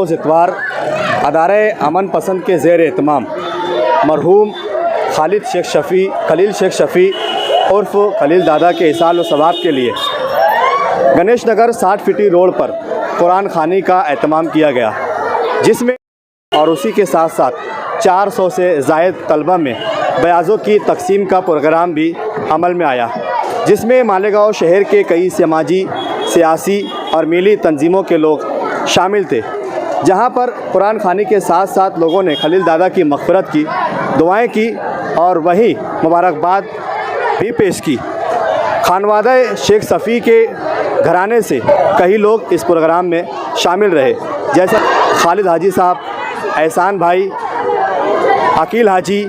इतवार अदारे अमन पसंद के ज़ेर एहतमाम मरहूम खलील शेख शफ़ी उर्फ़ खलील दादा के इसाल व सवाब के लिए गणेश नगर 60 फीटी रोड पर कुरान खानी का एहतमाम किया गया, जिसमें और उसी के साथ साथ 400 से ज़ायद तलबा में बयाज़ों की तकसीम का प्रोग्राम भी अमल में आया, जिसमें मालेगांव शहर के कई समाजी, सियासी और मिली तंजीमों के लोग शामिल थे, जहां पर कुरान खानी के साथ साथ लोगों ने खलील दादा की मग़फ़िरत की दुआएं की और वहीं मुबारकबाद भी पेश की। खानवादा शेख शफ़ी के घराने से कई लोग इस प्रोग्राम में शामिल रहे, जैसे खालिद हाजी साहब, एहसान भाई, अकील हाजी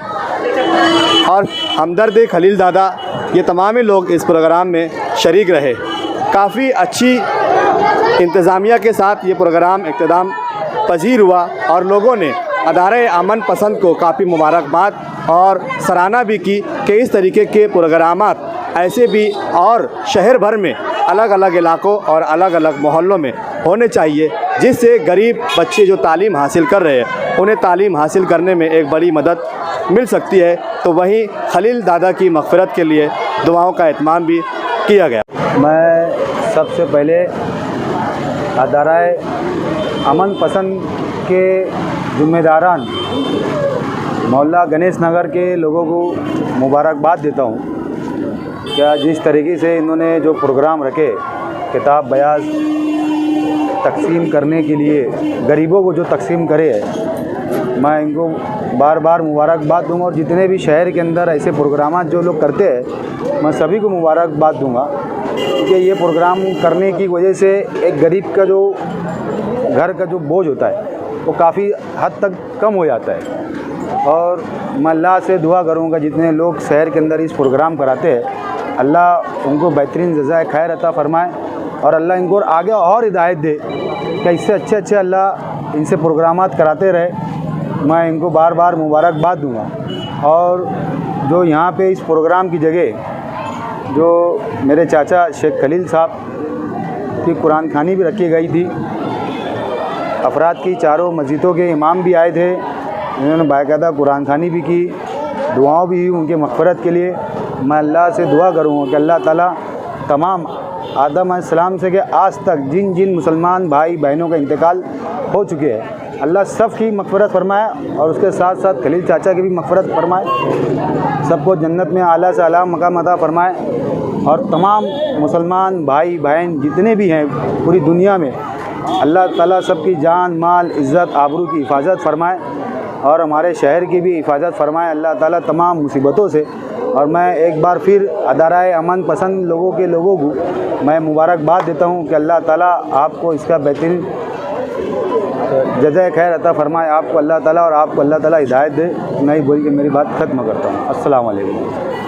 और हमदर्द खलील दादा, ये तमाम लोग इस प्रोग्राम में शरीक रहे। काफ़ी अच्छी इंतज़ामिया के साथ ये प्रोग्राम इख्तिताम पजीर हुआ और लोगों ने अदारे अमन पसंद को काफ़ी मुबारकबाद और सराहना भी की कि इस तरीके के प्रोग्रामात ऐसे भी और शहर भर में अलग अलग इलाक़ों और अलग अलग मोहल्लों में होने चाहिए, जिससे गरीब बच्चे जो तालीम हासिल कर रहे हैं उन्हें तालीम हासिल करने में एक बड़ी मदद मिल सकती है। तो वहीं खलील दादा की मग़फ़िरत के लिए दुआओं का एहतमाम भी किया गया। मैं सबसे पहले अदाराए अमन पसंद के ज़िम्मेदारान मोहल्ला गणेश नगर के लोगों को मुबारकबाद देता हूँ। क्या जिस तरीके से इन्होंने जो प्रोग्राम रखे, किताब बयाज तकसीम करने के लिए गरीबों को जो तकसीम करे है, मैं इनको बार बार मुबारकबाद दूंगा। और जितने भी शहर के अंदर ऐसे प्रोग्राम जो लोग करते हैं, मैं सभी को मुबारकबाद दूंगा, क्योंकि ये प्रोग्राम करने की वजह से एक गरीब का जो घर का जो बोझ होता है वो काफ़ी हद तक कम हो जाता है। और मैं अल्लाह से दुआ करूंगा जितने लोग शहर के अंदर इस प्रोग्राम कराते हैं, अल्लाह उनको बेहतरीन जज़ाए खैर अता फ़रमाए और अल्लाह इनको आगे और हिदायत दे कि इससे अच्छे अल्लाह इनसे प्रोग्रामात कराते रहे। मैं इनको बार बार मुबारकबाद दूंगा। और जो यहाँ पे इस प्रोग्राम की जगह जो मेरे चाचा शेख खलील साहब की कुरान खानी भी रखी गई थी, अफराद की चारों मस्जिदों के इमाम भी आए थे, उन्होंने बाकायदा कुरान खानी भी की, दुआओं भी हुई उनके मग़फ़िरत के लिए। मैं अल्लाह से दुआ करूँगा कि अल्लाह ताला तमाम आदम अलैहिस्सलाम से के आज तक जिन जिन मुसलमान भाई बहनों का इंतकाल हो चुके हैं, अल्लाह सब की मग़फ़िरत फ़रमाए और उसके साथ साथ खलील चाचा की भी मग़फ़िरत फ़रमाए, सबको जन्नत में आला से आला मकाम अता फ़रमाए। और तमाम मुसलमान भाई बहन जितने भी हैं पूरी दुनिया में, अल्लाह ताला सबकी जान माल इज़्ज़त आबरू की हिफाजत फ़रमाए और हमारे शहर की भी हिफाजत फ़रमाए अल्लाह ताला तमाम मुसीबतों से। और मैं एक बार फिर अदाराए अमन पसंद लोगों को मैं मुबारकबाद देता हूँ कि अल्लाह ताला आपको इसका बेहतरीन जज़ाए खैर अता फ़रमाए, आपको अल्लाह ताला और आपको अल्लाह ताला हिदायत दे। मैं ही बोल के मेरी बात ख़त्म करता हूँ। अस्सलाम वालेकुम।